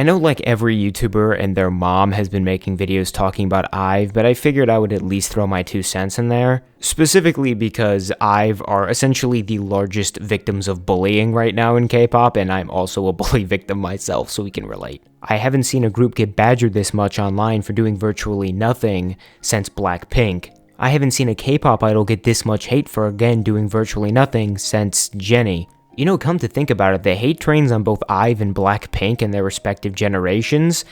I know like every YouTuber and their mom has been making videos talking about IVE, but I figured I would at least throw my 2 cents in there, specifically because IVE are essentially the largest victims of bullying right now in K-pop, and I'm also a bully victim myself, so we can relate. I haven't seen a group get badgered this much online for doing virtually nothing since Blackpink. I haven't seen a K-pop idol get this much hate for again doing virtually nothing since Jennie. You know, come to think about it, the hate trains on both IVE and Blackpink and their respective generations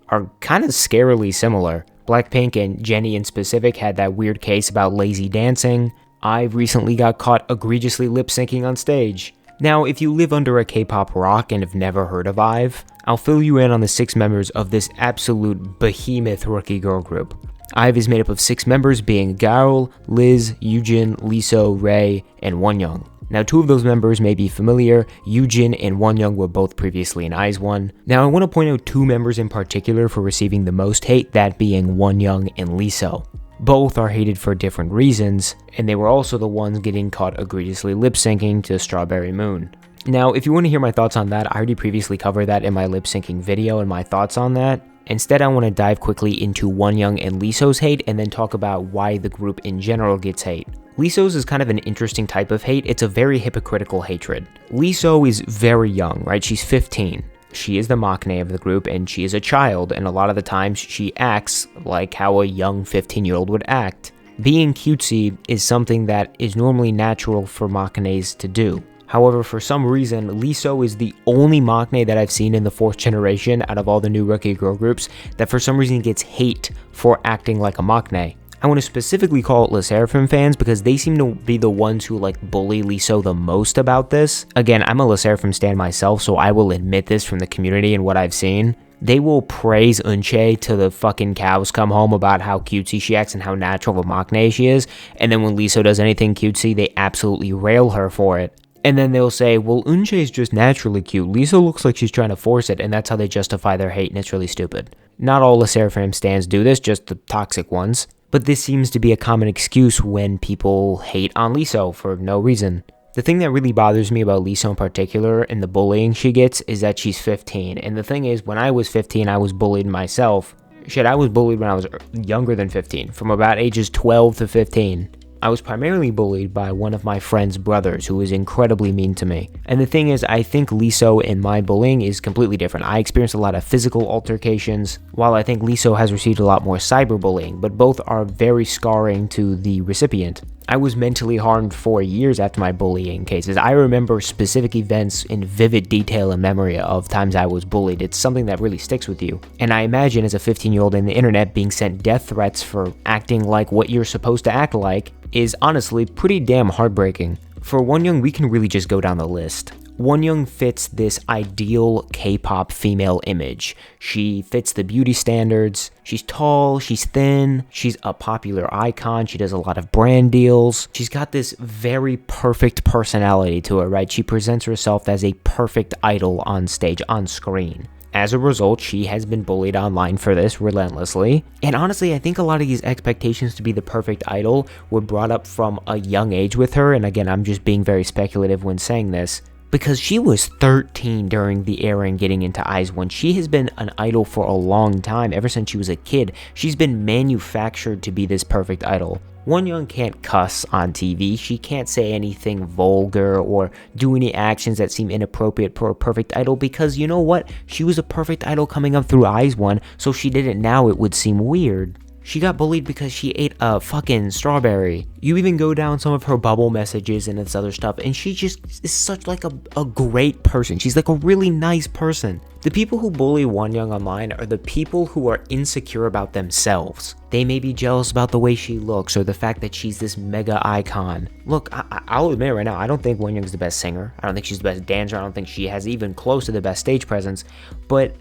are kind of scarily similar. Blackpink and Jennie in specific had that weird case about lazy dancing. IVE recently got caught egregiously lip-syncing on stage. Now, if you live under a K-pop rock and have never heard of IVE, I'll fill you in on the 6 members of this absolute behemoth rookie girl group. IVE is made up of 6 members being Gaul, Liz, Yoojin, Leeso, Ray, and Wonyoung. Now, 2 of those members may be familiar. Yoojin and Wonyoung were both previously in IZ*ONE. Now, I want to point out 2 members in particular for receiving the most hate, that being Wonyoung and Leeso. Both are hated for different reasons, and they were also the ones getting caught egregiously lip-syncing to Strawberry Moon. Now, if you want to hear my thoughts on that, I already previously covered that in my lip-syncing video and my thoughts on that. Instead, I want to dive quickly into Wonyoung and Leeso's hate and then talk about why the group in general gets hate. Leeso's is kind of an interesting type of hate. It's a very hypocritical hatred. Leeso is very young, right? She's 15. She is the maknae of the group and she is a child, and a lot of the times she acts like how a young 15-year-old would act. Being cutesy is something that is normally natural for maknaes to do. However, for some reason, Leeso is the only maknae that I've seen in the 4th generation out of all the new rookie girl groups that for some reason gets hate for acting like a maknae. I want to specifically call it LE SSERAFIM fans because they seem to be the ones who like bully Leeso the most about this. Again, I'm a LE SSERAFIM stan myself, so I will admit this from the community and what I've seen. They will praise Eunchae till the fucking cows come home about how cutesy she acts and how natural of a maknae she is, and then when Leeso does anything cutesy, they absolutely rail her for it. And then they'll say, well, Eunchae's just naturally cute. Leeso looks like she's trying to force it, and that's how they justify their hate, and it's really stupid. Not all LE SSERAFIM stans do this, just the toxic ones. But this seems to be a common excuse when people hate on Leeso for no reason. The thing that really bothers me about Leeso in particular and the bullying she gets is that she's 15. And the thing is, when I was 15, I was bullied myself. Shit, I was bullied when I was younger than 15, from about ages 12 to 15. I was primarily bullied by one of my friend's brothers who was incredibly mean to me. And the thing is, I think Leeso and my bullying is completely different. I experienced a lot of physical altercations, while I think Leeso has received a lot more cyberbullying, but both are very scarring to the recipient. I was mentally harmed for years after my bullying cases. I remember specific events in vivid detail and memory of times I was bullied. It's something that really sticks with you. And I imagine as a 15-year-old in the internet being sent death threats for acting like what you're supposed to act like is honestly pretty damn heartbreaking. For Wonyoung, we can really just go down the list. Wonyoung fits this ideal K-pop female image. She fits the beauty standards. She's tall, she's thin, she's a popular icon, she does a lot of brand deals. She's got this very perfect personality to her, right? She presents herself as a perfect idol on stage, on screen. As a result, she has been bullied online for this relentlessly. And honestly, I think a lot of these expectations to be the perfect idol were brought up from a young age with her. And again, I'm just being very speculative when saying this, because she was 13 during the era and getting into IZ*ONE. She has been an idol for a long time, ever since she was a kid. She's been manufactured to be this perfect idol. Wonyoung can't cuss on TV, she can't say anything vulgar or do any actions that seem inappropriate for a perfect idol because you know what? She was a perfect idol coming up through IZ*ONE, so if she did it now it would seem weird. She got bullied because she ate a fucking strawberry. You even go down some of her bubble messages and this other stuff, and she just is such like a great person. She's like a really nice person. The people who bully Wonyoung online are the people who are insecure about themselves. They may be jealous about the way she looks or the fact that she's this mega icon. Look, I'll admit right now, I don't think Wonyoung's the best singer. I don't think she's the best dancer. I don't think she has even close to the best stage presence. But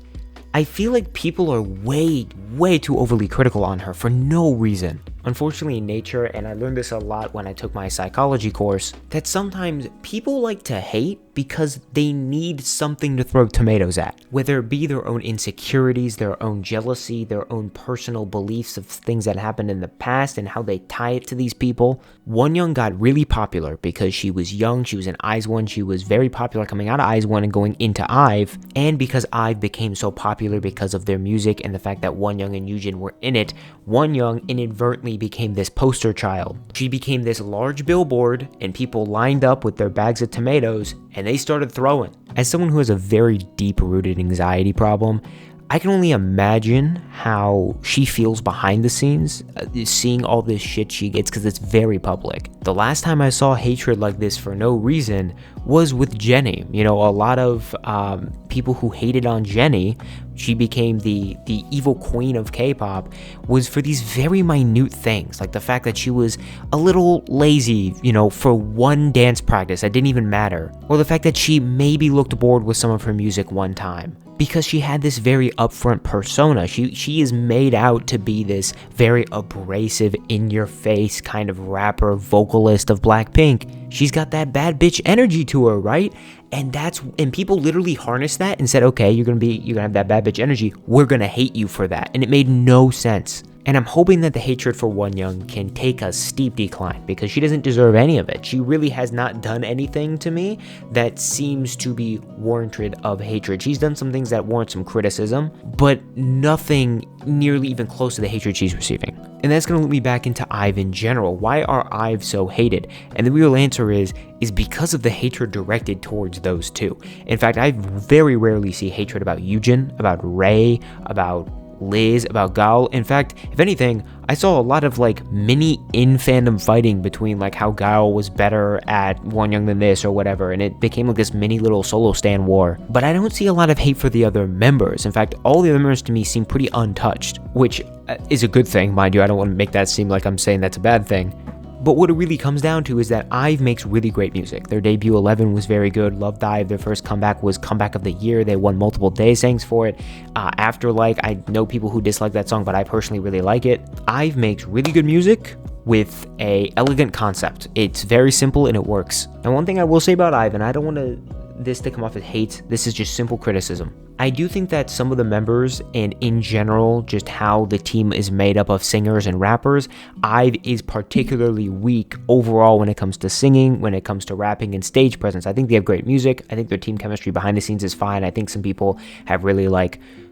I feel like people are way too overly critical on her for no reason. unfortunately in nature, and I learned this a lot when I took my psychology course, that sometimes people like to hate because they need something to throw tomatoes at. Whether it be their own insecurities, their own jealousy, their own personal beliefs of things that happened in the past and how they tie it to these people. Wonyoung got really popular because she was young, she was in IVE, she was very popular coming out of IVE and going into IVE, and because IVE became so popular because of their music and the fact that Wonyoung and Yujin were in it, Wonyoung inadvertently became this poster child. She became this large billboard and people lined up with their bags of tomatoes and they started throwing. As someone who has a very deep-rooted anxiety problem, I can only imagine how she feels behind the scenes, seeing all this shit she gets because it's very public. The last time I saw hatred like this for no reason was with Jennie. You know, a lot of people who hated on Jennie, she became the evil queen of K-pop, was for these very minute things, like the fact that she was a little lazy, you know, for one dance practice that didn't even matter, or the fact that she maybe looked bored with some of her music one time. Because she had this very upfront persona. She is made out to be this very abrasive, in-your-face kind of rapper, vocalist of Blackpink. She's got that bad bitch energy to her, right? And people literally harnessed that and said, okay, you're gonna have that bad bitch energy. We're gonna hate you for that. And it made no sense. And I'm hoping that the hatred for Wonyoung can take a steep decline because she doesn't deserve any of it. She really has not done anything to me that seems to be warranted of hatred. She's done some things that warrant some criticism, but nothing nearly even close to the hatred she's receiving. And that's going to loop me back into IVE in general. Why are IVE so hated? And the real answer is because of the hatred directed towards those two. In fact, I very rarely see hatred about Yujin, about Ray, about Liz, about Gal. In fact, if anything, I saw a lot of like mini in-fandom fighting between like how Gal was better at Wonyoung than this or whatever, and it became like this mini little solo stan war. But I don't see a lot of hate for the other members. In fact, all the other members to me seem pretty untouched, which is a good thing, mind you. I don't want to make that seem like I'm saying that's a bad thing. But what it really comes down to is that IVE makes really great music. Their debut 11 was very good. Loved IVE. Their first comeback was Comeback of the Year. They won multiple Daesangs for it. Afterlike, I know people who dislike that song, but I personally really like it. IVE makes really good music with a elegant concept. It's very simple and it works. And one thing I will say about IVE, and I don't want this to come off as hate, this is just simple criticism. I do think that some of the members, and in general, just how the team is made up of singers and rappers, IVE is particularly weak overall when it comes to singing, when it comes to rapping and stage presence. I think they have great music. I think their team chemistry behind the scenes is fine. I think some people have really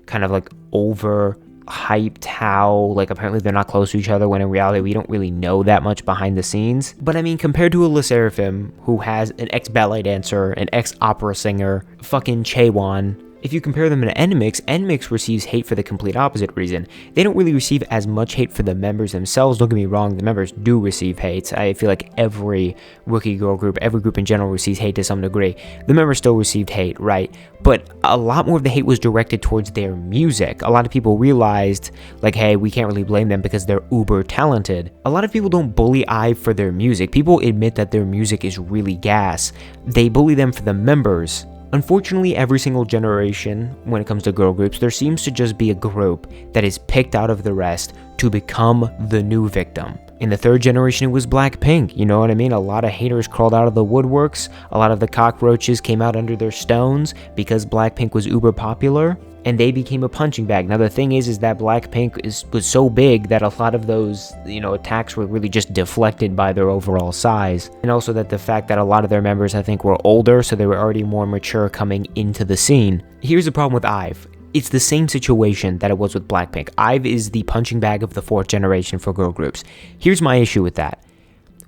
kind of over-hyped how, apparently they're not close to each other, when in reality, we don't really know that much behind the scenes. But I mean, compared to a LE SSERAFIM, who has an ex-ballet dancer, an ex-opera singer, fucking Chaewon, if you compare them to NMIXX receives hate for the complete opposite reason. They don't really receive as much hate for the members themselves. Don't get me wrong, the members do receive hate. I feel like every rookie girl group, every group in general receives hate to some degree. The members still received hate, right? But a lot more of the hate was directed towards their music. A lot of people realized, hey, we can't really blame them because they're uber talented. A lot of people don't bully IVE for their music. People admit that their music is really gas. They bully them for the members. Unfortunately, every single generation, when it comes to girl groups, there seems to just be a group that is picked out of the rest to become the new victim. In the third generation, it was Blackpink, you know what I mean? A lot of haters crawled out of the woodworks, a lot of the cockroaches came out under their stones because Blackpink was uber popular, and they became a punching bag. Now the thing is that Blackpink was so big that a lot of those, attacks were really just deflected by their overall size. And also that the fact that a lot of their members, I think, were older, so they were already more mature coming into the scene. Here's the problem with IVE. It's the same situation that it was with Blackpink. IVE is the punching bag of the fourth generation for girl groups. Here's my issue with that.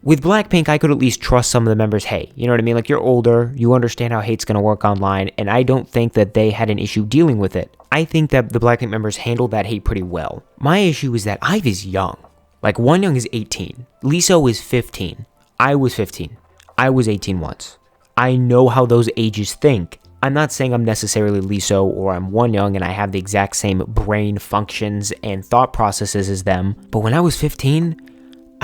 With Blackpink, I could at least trust some of the members. Hey, you know what I mean? You're older, you understand how hate's gonna work online, and I don't think that they had an issue dealing with it. I think that the Blackpink members handled that hate pretty well. My issue is that IVE is young. Wonyoung is 18. Liso is 15. I was 15. I was 18 once. I know how those ages think. I'm not saying I'm necessarily Liso or I'm Wonyoung and I have the exact same brain functions and thought processes as them, but when I was 15,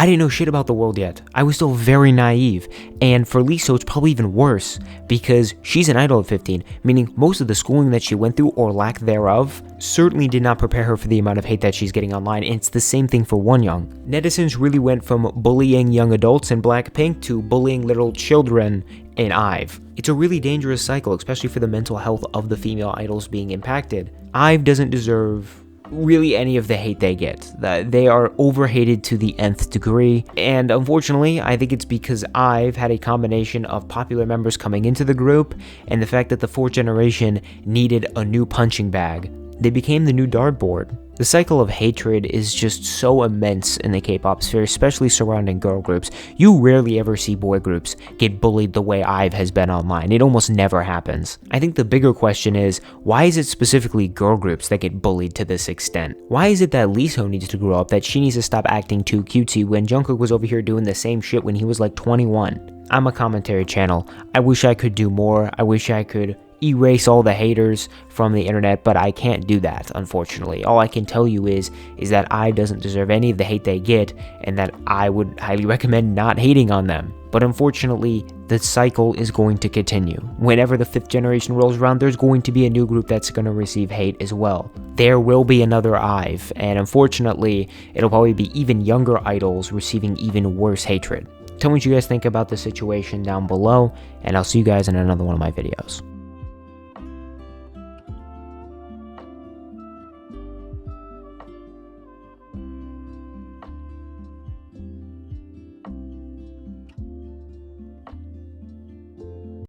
I didn't know shit about the world yet. I was still very naive. And for Lisa, it's probably even worse because she's an idol at 15, meaning most of the schooling that she went through or lack thereof certainly did not prepare her for the amount of hate that she's getting online, and it's the same thing for Wonyoung. Netizens really went from bullying young adults in Blackpink to bullying little children in IVE. It's a really dangerous cycle, especially for the mental health of the female idols being impacted. IVE doesn't deserve really any of the hate they get. They are overhated to the nth degree, and unfortunately, I think it's because IVE had a combination of popular members coming into the group and the fact that the fourth generation needed a new punching bag. They became the new dartboard. The cycle of hatred is just so immense in the K-pop sphere, especially surrounding girl groups. You rarely ever see boy groups get bullied the way IVE has been online. It almost never happens. I think the bigger question is, why is it specifically girl groups that get bullied to this extent? Why is it that Lisa needs to grow up, that she needs to stop acting too cutesy when Jungkook was over here doing the same shit when he was like 21? I'm a commentary channel. I wish I could do more. I wish I could erase all the haters from the internet, but I can't do that, unfortunately. All I can tell you is that IVE doesn't deserve any of the hate they get, and that I would highly recommend not hating on them. But unfortunately, the cycle is going to continue. Whenever the 5th generation rolls around, there's going to be a new group that's going to receive hate as well. There will be another IVE, and unfortunately, it'll probably be even younger idols receiving even worse hatred. Tell me what you guys think about the situation down below, and I'll see you guys in another one of my videos.